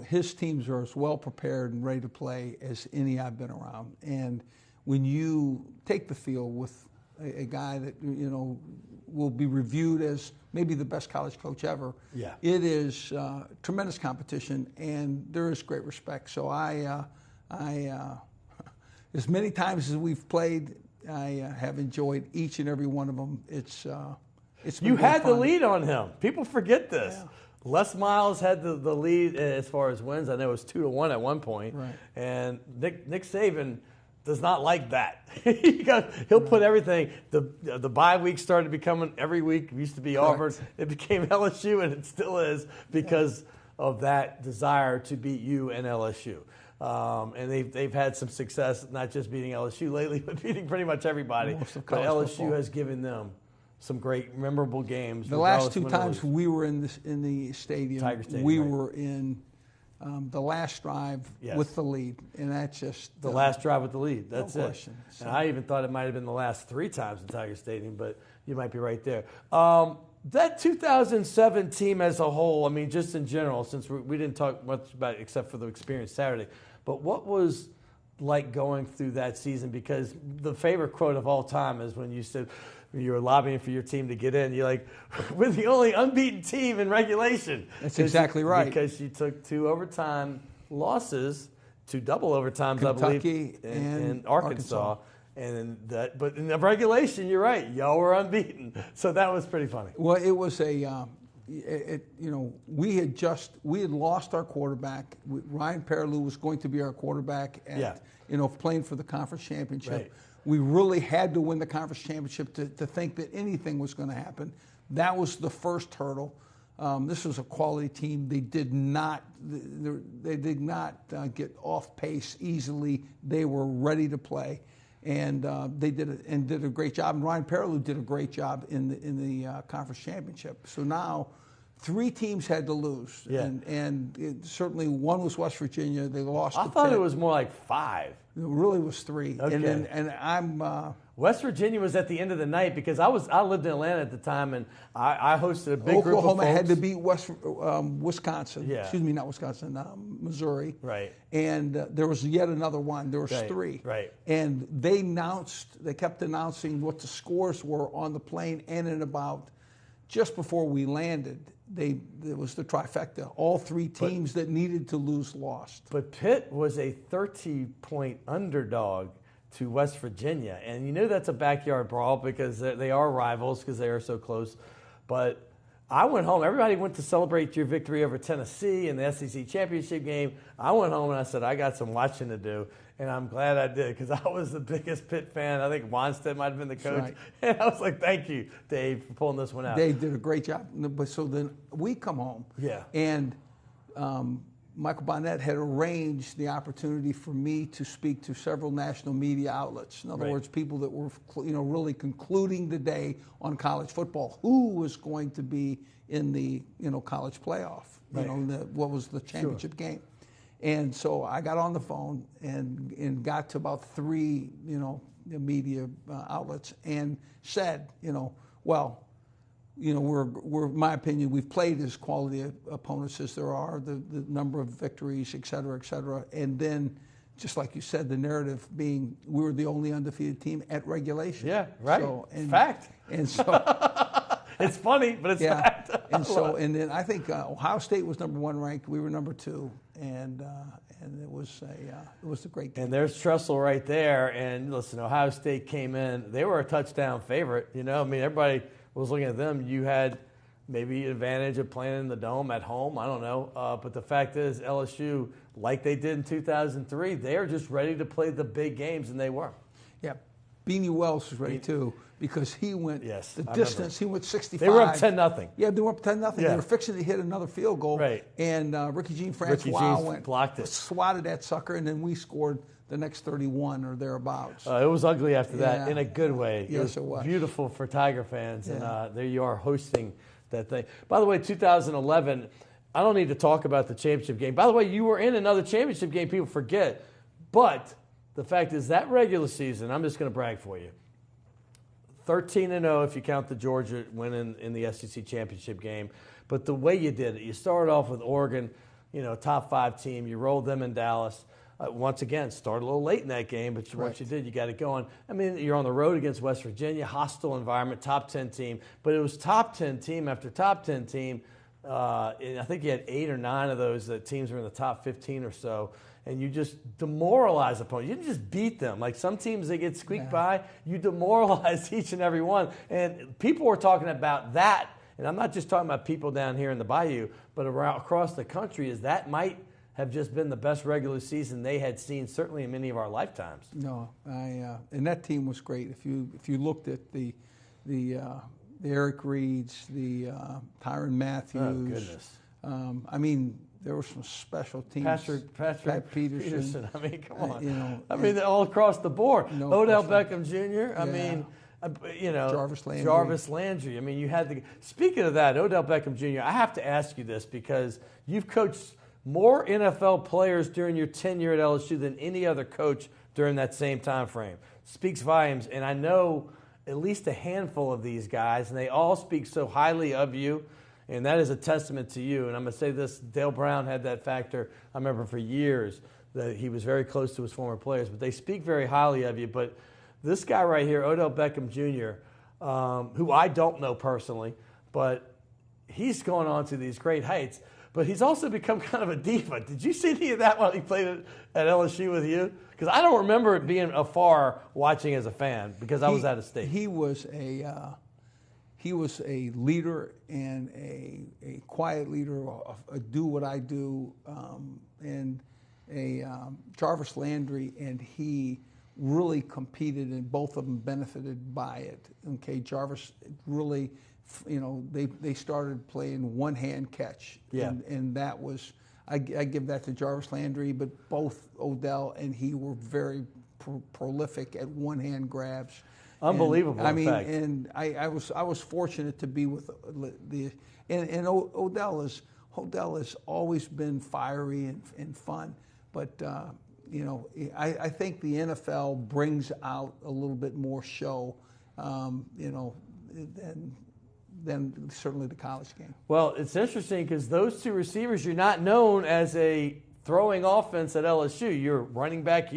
his teams are as well prepared and ready to play as any I've been around. And when you take the field with a guy that, will be reviewed as maybe the best college coach ever, it is tremendous competition, and there is great respect. So I as many times as we've played, I have enjoyed each and every one of them. It's been you had fun. the lead on him. People forget this. Yeah. Les Miles had the lead as far as wins. I know it was 2-1 at one point. Right. And Nick Saban does not like that. He'll put everything. The bye week started becoming every week. It used to be Auburn. It became LSU, and it still is because of that desire to beat you and LSU. And they've had some success, not just beating LSU lately, but beating pretty much everybody. But LSU football has given them some great, memorable games. The last two times we were in the stadium, Tiger Stadium, we were in the last drive with the lead, and that's just the last drive with the lead. That's no it. Question. So. And I even thought it might have been the last 3 times in Tiger Stadium, but you might be right there. That 2007 team as a whole, just in general, since we didn't talk much about it except for the experience Saturday, but what was like going through that season? Because the favorite quote of all time is when you said you were lobbying for your team to get in, you're like, we're the only unbeaten team in regulation. That's exactly right. Because you took 2 overtime losses, 2 double overtimes, Kentucky, I believe, and Arkansas. But in the regulation, you're right. Y'all were unbeaten. So that was pretty funny. Well, it was we had lost our quarterback. Ryan Perlew was going to be our quarterback at, playing for the conference championship. Right. We really had to win the conference championship to think that anything was going to happen. That was the first hurdle. This was a quality team. They did not get off pace easily. They were ready to play, and they did a great job. And Ryan Perilou did a great job in the conference championship. So now 3 teams had to lose, and certainly one was West Virginia. They lost. I thought it was more like 5. It really was 3. Okay. And I'm. West Virginia was at the end of the night because I lived in Atlanta at the time, and I hosted a big group of folks. Oklahoma had to beat Wisconsin. Yeah. Excuse me, not Wisconsin, Missouri. Right. And there was yet another one. There was 3. Right. And they kept announcing what the scores were on the plane, and in about just before we landed, it was the trifecta. All 3 teams that needed to lose lost. But Pitt was a 30-point underdog to West Virginia. And you know that's a backyard brawl because they are rivals because they are so close. But I went home. Everybody went to celebrate your victory over Tennessee in the SEC championship game. I went home and I said, I got some watching to do. And I'm glad I did because I was the biggest Pitt fan. I think Wanstead might have been the coach. Right. And I was like, thank you, Dave, for pulling this one out. Dave did a great job. But so then we come home. Yeah. And Michael Bonnet had arranged the opportunity for me to speak to several national media outlets. In other words, people that were, really concluding the day on college football. Who was going to be in the, college playoff? Right. What was the championship game? And so I got on the phone and got to about 3, media outlets and said, we're, in my opinion, we've played as quality opponents as there are, the number of victories, et cetera, et cetera. And then, just like you said, the narrative being we were the only undefeated team at regulation. Yeah, right. So, fact. And so it's funny, but it's fact. And then I think Ohio State was number 1 ranked. We were number 2, and it was a great game. And there's Tressel right there. And listen, Ohio State came in. They were a touchdown favorite. Everybody was looking at them. You had maybe advantage of playing in the Dome at home. I don't know. But the fact is, LSU, like they did in 2003, they are just ready to play the big games, and they were. Yeah. Beanie Wells was ready, too, because he went the distance. He went 65. They were up 10-0. Yeah, they were up 10-0. Yeah. They were fixing to hit another field goal. Right. And Ricky Jean Francois blocked it. Swatted that sucker, and then we scored the next 31 or thereabouts. It was ugly after that in a good way. Yes, it was. Beautiful for Tiger fans, and there you are hosting that thing. By the way, 2011, I don't need to talk about the championship game. By the way, you were in another championship game people forget, but the fact is that regular season, I'm just going to brag for you, 13-0 if you count the Georgia win in the SEC championship game. But the way you did it, you started off with Oregon, top 5 team. You rolled them in Dallas. Once again, started a little late in that game, but once you did, you got it going. You're on the road against West Virginia, hostile environment, top 10 team. But it was top 10 team after top 10 team. And I think you had 8 or 9 of those that teams were in the top 15 or so. And you just demoralize opponents. You didn't just beat them. Like some teams, they get squeaked by. You demoralize each and every one. And people were talking about that. And I'm not just talking about people down here in the Bayou, but across the country, is that might have just been the best regular season they had seen, certainly in many of our lifetimes. No, and that team was great. If you looked at the Eric Reeds, the Tyrann Matthews. Oh, goodness. There were some special teams. Pat Peterson. Come on. They're all across the board. No Odell question. Beckham Jr. Jarvis Landry. You had Speaking of that, Odell Beckham Jr., I have to ask you this because you've coached more NFL players during your tenure at LSU than any other coach during that same time frame. Speaks volumes, and I know at least a handful of these guys, and they all speak so highly of you, and that is a testament to you. And I'm going to say this, Dale Brown had that factor, I remember for years, that he was very close to his former players, but they speak very highly of you. But this guy right here, Odell Beckham Jr., who I don't know personally, but he's going on to these great heights. But he's also become kind of a diva. Did you see any of that while he played at LSU with you? Because I don't remember it being afar watching as a fan because I was out of state. He was a leader and a quiet leader, a do what I do, and a Jarvis Landry, and he really competed, and both of them benefited by it. Okay, Jarvis really, they started playing one-hand catch, and that was, I give that to Jarvis Landry, but both Odell and he were very prolific at one-hand grabs. Unbelievable. And I was fortunate to be with Odell has always been fiery and fun, but I think the NFL brings out a little bit more show, than certainly the college game. Well, it's interesting because those two receivers, you're not known as a throwing offense at LSU. You're running back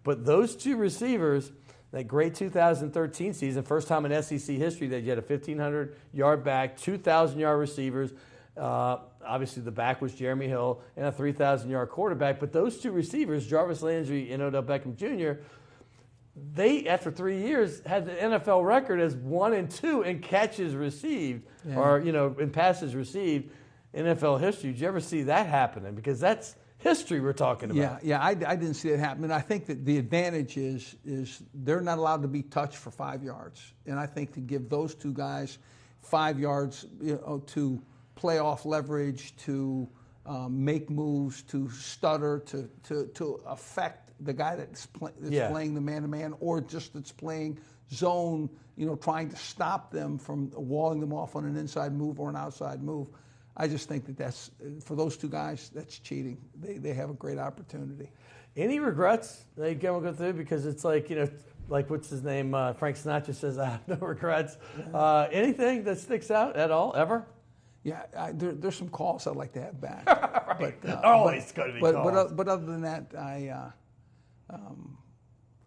but those two receivers. That great 2013 season, first time in SEC history that you had a 1,500-yard back, 2,000-yard receivers. Obviously, the back was Jeremy Hill and a 3,000-yard quarterback. But those two receivers, Jarvis Landry and Odell Beckham Jr., they, after 3 years, had the NFL record as 1 and 2 in catches received, or in passes received in NFL history. Did you ever see that happening? Because that's history we're talking about. Yeah, I didn't see it happen. And I think that the advantage is they're not allowed to be touched for 5 yards. And I think to give those two guys 5 yards to play off leverage, to make moves, to stutter, to affect the guy that's playing the man-to-man, or just that's playing zone, trying to stop them from walling them off on an inside move or an outside move. I just think that's for those two guys, that's cheating. They have a great opportunity. Any regrets that you go through? Because it's like, like what's his name? Frank Sinatra says, I have no regrets. Anything that sticks out at all, ever? Yeah, there's some calls I'd like to have back. Right. But, always going to be calls. But other than that,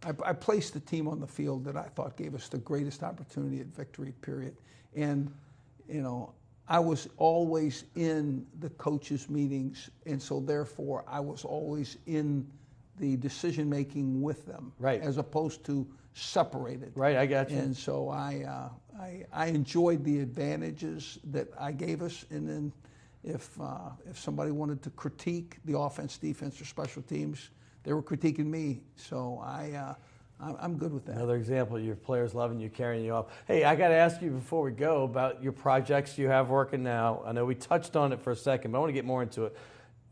I placed the team on the field that I thought gave us the greatest opportunity at victory, period. And, I was always in the coaches' meetings, and so therefore I was always in the decision-making with them, right, as opposed to separated. Right, I got you. And so I enjoyed the advantages that I gave us, and then if somebody wanted to critique the offense, defense, or special teams, they were critiquing me. So I'm good with that. Another example, your players loving you, carrying you off. Hey, I got to ask you before we go about your projects you have working now. I know we touched on it for a second, but I want to get more into it.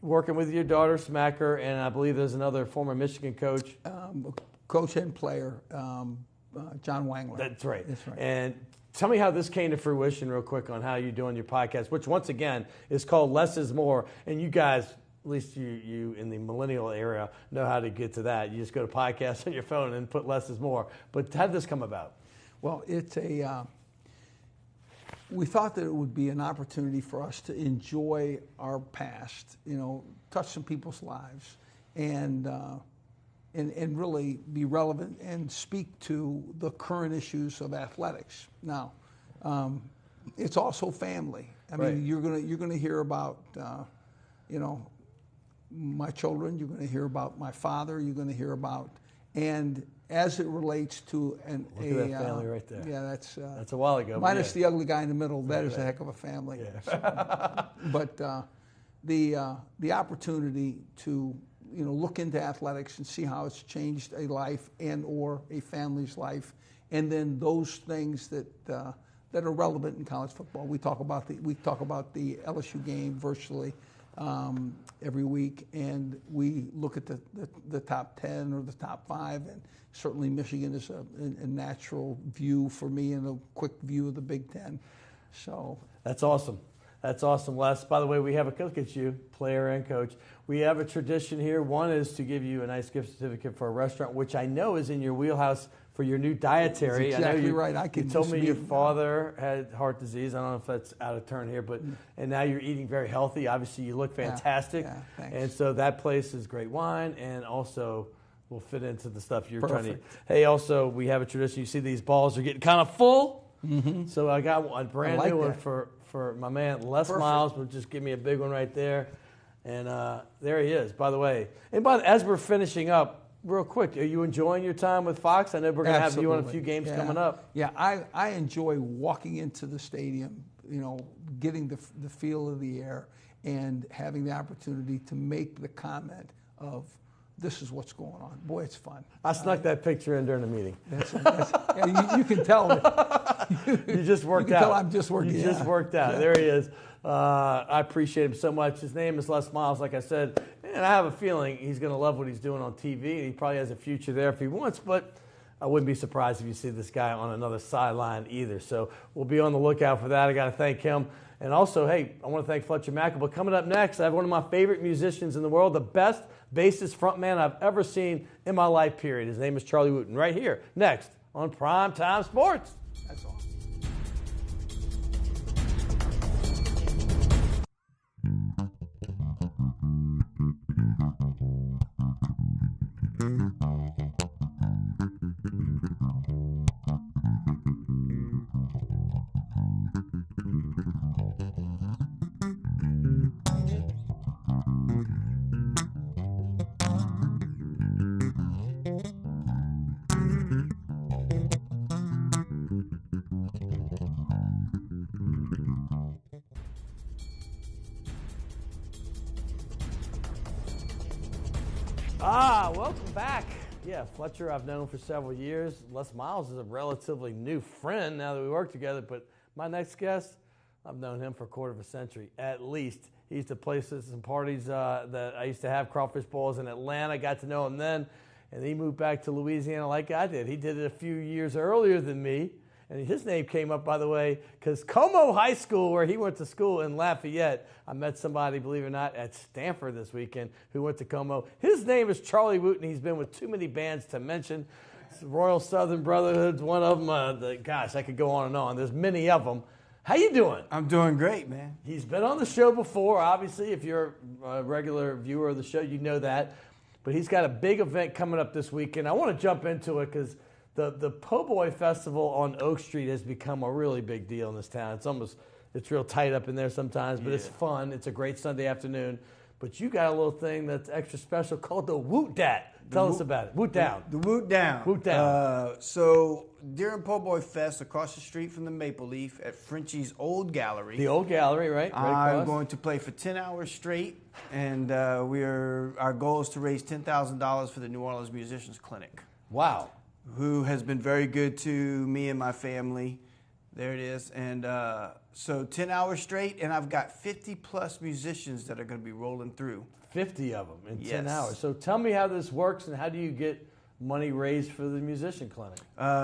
Working with your daughter, Mackel, and I believe there's another former Michigan coach. Coach and player, John Wangler. That's right. That's right. And tell me how this came to fruition real quick on how you're doing your podcast, which once again is called Less is More. And you guys, at least you in the millennial era, know how to get to that. You just go to podcasts on your phone and put Less is More. But how did this come about? Well, it's we thought that it would be an opportunity for us to enjoy our past, touch some people's lives, and really be relevant and speak to the current issues of athletics. Now, it's also family. I mean, you're gonna hear about my children. You're going to hear about my father. You're going to hear about, and as it relates to Look at that family right there. Yeah, that's a while ago. Minus the ugly guy in the middle. That is a heck of a family. Yeah. So, but the opportunity to look into athletics and see how it's changed a life and or a family's life, and then those things that are relevant in college football. We talk about the LSU game virtually every week, and we look at the top 10 or the top 5, and certainly Michigan is a natural view for me and a quick view of the Big Ten. So that's awesome. That's awesome, Les. By the way, we have look at you, player and coach. We have a tradition here. One is to give you a nice gift certificate for a restaurant, which I know is in your wheelhouse for your new dietary. That's exactly I know you, right. You told me your father had heart disease. I don't know if that's out of turn here, but and now you're eating very healthy. Obviously, you look fantastic. Yeah, thanks. And so that place is great wine, and also will fit into the stuff you're trying to eat. Perfect. Hey, also, we have a tradition. You see these balls are getting kind of full. Mm-hmm. So I got a brand new one for my man Les Miles, but just give me a big one right there. And there he is, by the way. And as we're finishing up, real quick, are you enjoying your time with Fox? I know we're going to have you on a few games coming up. Yeah, I enjoy walking into the stadium, getting the feel of the air and having the opportunity to make the comment of this is what's going on. Boy, it's fun. I snuck that picture in during the meeting. You can tell me. You just worked you out. Can tell I'm just working. You just worked out. Yeah. There he is. I appreciate him so much. His name is Les Miles, like I said, and I have a feeling he's going to love what he's doing on TV, and he probably has a future there if he wants, but I wouldn't be surprised if you see this guy on another sideline either. So we'll be on the lookout for that. I got to thank him. And also, hey, I want to thank Fletcher Mackel. But coming up next, I have one of my favorite musicians in the world, the best bassist frontman I've ever seen in my life, period. His name is Charlie Wooton, right here, next on Primetime Sports. That's all. Welcome back. Yeah, Fletcher I've known for several years. Les Miles is a relatively new friend now that we work together, but my next guest, I've known him for a quarter of a century at least. He used to play some parties that I used to have, crawfish bowls in Atlanta. Got to know him then, and he moved back to Louisiana like I did. He did it a few years earlier than me. And his name came up, by the way, because Como High School, where he went to school in Lafayette, I met somebody, believe it or not, at Stanford this weekend who went to Como. His name is Charlie Wooton. He's been with too many bands to mention. Royal Southern Brotherhood's one of them. Gosh, I could go on and on. There's many of them. How you doing? I'm doing great, man. He's been on the show before. Obviously, if you're a regular viewer of the show, you know that. But he's got a big event coming up this weekend. I want to jump into it because the Po' Boy Festival on Oak Street has become a really big deal in this town. It's real tight up in there sometimes, but It's fun. It's a great Sunday afternoon. But you got a little thing that's extra special called the Woot Dat. Tell us about it. Woot Down. The Woot Down. Woot Down. So during Po' Boy Fest, across the street from the Maple Leaf at Frenchie's Old Gallery. The Old Gallery, right? I'm going to play for 10 hours straight, and our goal is to raise $10,000 for the New Orleans Musicians Clinic. Wow. Who has been very good to me and my family. There it is. And so 10 hours straight, and I've got 50-plus musicians that are going to be rolling through. 50 of them in 10 hours. So tell me how this works and how do you get money raised for the musician clinic?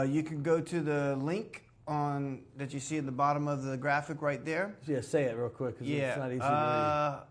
You can go to the link that you see at the bottom of the graphic right there. Yeah, say it real quick because it's not easy to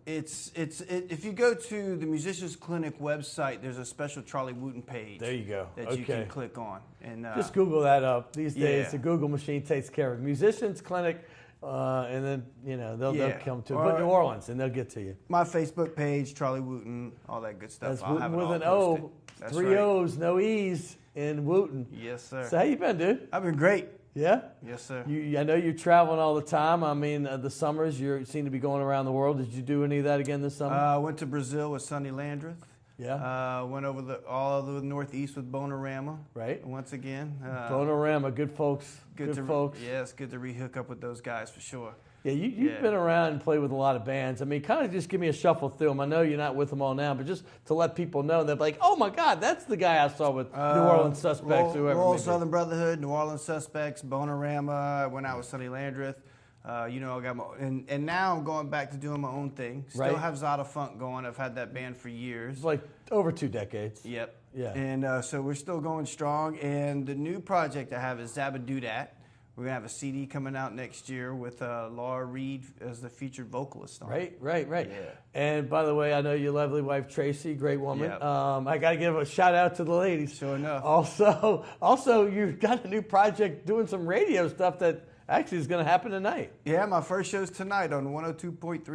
read. If you go to the Musicians Clinic website, there's a special Charlie Wooton page. There you go. That you can click on. And just Google that up. These days, the Google machine takes care of it. Musicians Clinic, and then they'll come to it. But New Orleans, and they'll get to you. My Facebook page, Charlie Wooton, all that good stuff. That's Wooton with an O, three O's, no E's in Wooton. Yes, sir. So how you been, dude? I've been great. Yeah? Yes, sir. I know you're traveling all the time. I mean, the summers, you seem to be going around the world. Did you do any of that again this summer? I went to Brazil with Sonny Landreth. Yeah. Went over all over the Northeast with Bonarama. Right. Once again. Bonarama, good folks. Good folks. Yeah, it's good to re-hook up with those guys for sure. Yeah, you've been around and played with a lot of bands. I mean, kind of just give me a shuffle through them. I know you're not with them all now, but just to let people know, they're like, oh my God, that's the guy I saw with New Orleans Suspects, whoever. Royal Southern Brotherhood, New Orleans Suspects, Bonarama. I went out with Sonny Landreth. I got and now I'm going back to doing my own thing. Still have Zada Funk going. I've had that band for years. It's like over 2 decades. Yep. Yeah. And so we're still going strong. And the new project I have is Zabba-Doo Dat. We're going to have a CD coming out next year with Laura Reed as the featured vocalist on it. Right. Yeah. And by the way, I know your lovely wife, Tracy, great woman. Yep. I got to give a shout out to the ladies. Sure enough. Also, you've got a new project doing some radio stuff that actually is going to happen tonight. Yeah, my first show's tonight on 102.3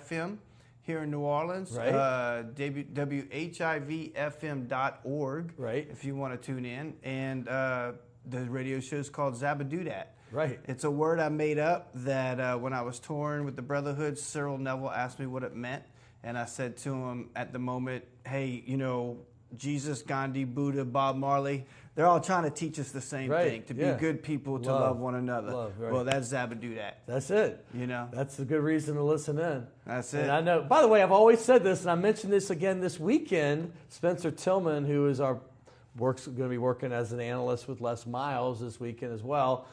FM here in New Orleans. Right. WHIVFM.org. Right. If you want to tune in. And the radio show's called Zabba-Doo Dat. Right. It's a word I made up that when I was touring with the Brotherhood, Cyril Neville asked me what it meant. And I said to him at the moment, hey, Jesus, Gandhi, Buddha, Bob Marley, they're all trying to teach us the same Right, thing, to yeah. be good people, to love one another. Right. Well, that's Zabba that. That's it. You know? That's a good reason to listen in. That's it. And I know, by the way, I've always said this, and I mentioned this again this weekend. Spencer Tillman, who is going to be working as an analyst with Les Miles this weekend as well.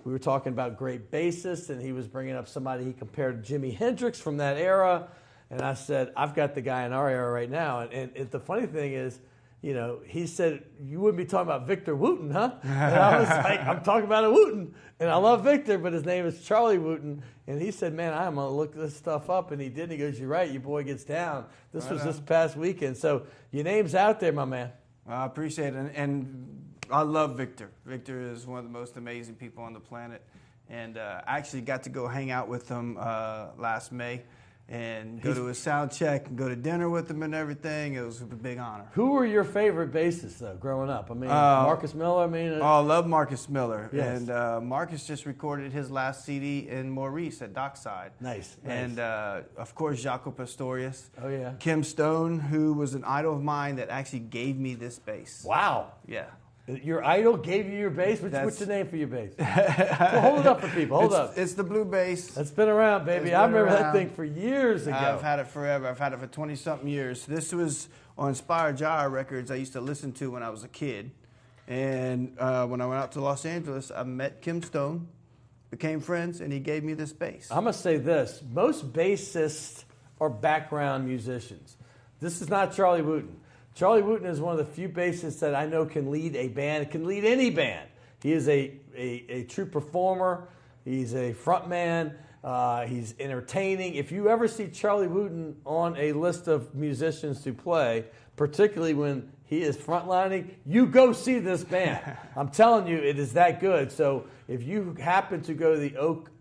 We were talking about great bassists, and he was bringing up somebody he compared to Jimi Hendrix from that era. And I said, I've got the guy in our era right now. And the funny thing is, you know, he said, you wouldn't be talking about Victor Wooton, huh? And I was like, I'm talking about a Wooton. And I love Victor, but his name is Charlie Wooton. And he said, man, I'm going to look this stuff up. And he did. And he goes, you're right, your boy gets down. This was this past weekend. So your name's out there, my man. I appreciate it. And I love Victor. Victor is one of the most amazing people on the planet. And I actually got to go hang out with him last May and go to his sound check and go to dinner with him and everything. It was a big honor. Who were your favorite bassists, though, growing up? I mean, Marcus Miller, I love Marcus Miller. Yes. And Marcus just recorded his last CD in Maurice at Dockside. Nice. And, of course, Jaco Pastorius. Oh, yeah. Kim Stone, who was an idol of mine that actually gave me this bass. Wow. Yeah. Your idol gave you your bass? What's the name for your bass? Well, hold it up for people. Hold up. It's the blue bass. That's been around, baby. I remember that thing for years ago. I've had it forever. I've had it for 20-something years. This was on Inspired Gyre Records I used to listen to when I was a kid. And when I went out to Los Angeles, I met Kim Stone, became friends, and he gave me this bass. I'm going to say this. Most bassists are background musicians. This is not Charlie Wooton. Charlie Wooton is one of the few bassists that I know can lead a band, can lead any band. He is a true performer. He's a front man. He's entertaining. If you ever see Charlie Wooton on a list of musicians to play, particularly when he is frontlining, you go see this band. I'm telling you, it is that good. So if you happen to go to the Oak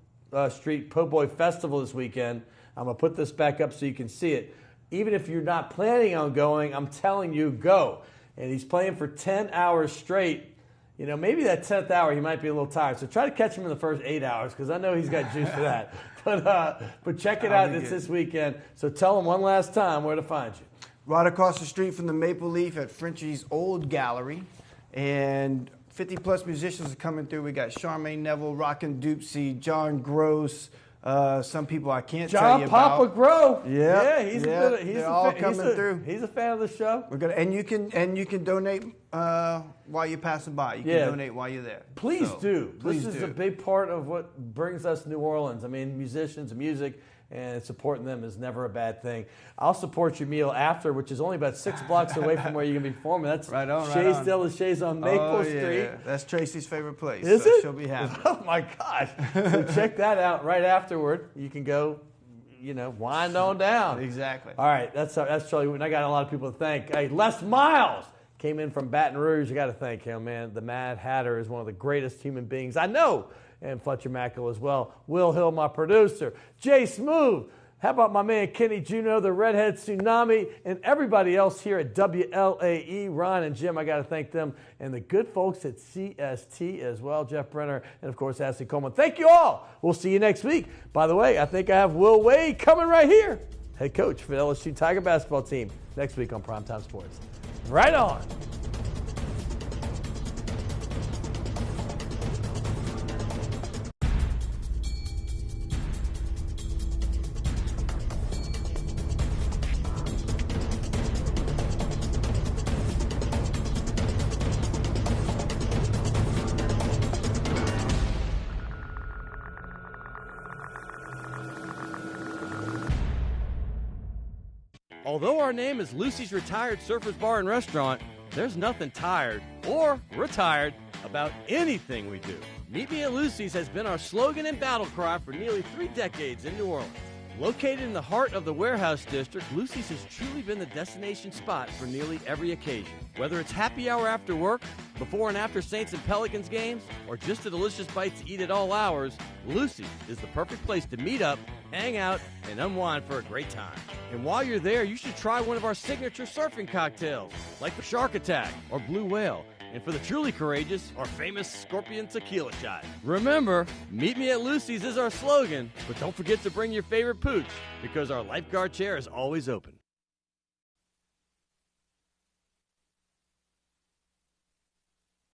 Street Po' Boy Festival this weekend, I'm going to put this back up so you can see it. Even if you're not planning on going, I'm telling you, go. And he's playing for 10 hours straight. You know, maybe that 10th hour he might be a little tired. So try to catch him in the first 8 hours because I know he's got juice for that. But check it out. It's this weekend. So tell him one last time where to find you. Right across the street from the Maple Leaf at Frenchie's Old Gallery. And 50-plus musicians are coming through. We got Charmaine Neville, Rockin' Doopsy, John Gross, some people I can't tell you about. John Papa Grow. Yeah, he's all coming through. He's a fan of the show. We're gonna, and you can donate while you're passing by. You can donate while you're there. Please do. This is a big part of what brings us New Orleans. I mean, musicians, music, and supporting them is never a bad thing. I'll support your meal after, which is only about 6 blocks away from where you're going to be performing. That's right on, Chez Delachais on Maple Street. That's Tracy's favorite place. Is it? She'll be happy. Oh, my gosh. So check that out right afterward. You can go, wind on down. Exactly. All right, that's Charlie Wooten. I got a lot of people to thank. Hey, Les Miles came in from Baton Rouge. I got to thank him, man. The Mad Hatter is one of the greatest human beings I know. And Fletcher Mackel as well. Will Hill, my producer. Jay Smooth. How about my man Kenny Juno, the Redhead Tsunami, and everybody else here at WLAE, Ron and Jim. I got to thank them. And the good folks at CST as well, Jeff Brenner, and, of course, Ashley Coleman. Thank you all. We'll see you next week. By the way, I think I have Will Wade coming right here, head coach for the LSU Tiger basketball team, next week on Primetime Sports. Right on. Although our name is Lucy's Retired Surfers Bar and Restaurant, there's nothing tired or retired about anything we do. Meet Me at Lucy's has been our slogan and battle cry for nearly 3 decades in New Orleans. Located in the heart of the Warehouse District, Lucy's has truly been the destination spot for nearly every occasion. Whether it's happy hour after work, before and after Saints and Pelicans games, or just a delicious bite to eat at all hours, Lucy's is the perfect place to meet up, hang out, and unwind for a great time. And while you're there, you should try one of our signature surfing cocktails, like the Shark Attack or Blue Whale. And for the truly courageous, our famous Scorpion Tequila Shot. Remember, Meet Me at Lucy's is our slogan, but don't forget to bring your favorite pooch, because our lifeguard chair is always open.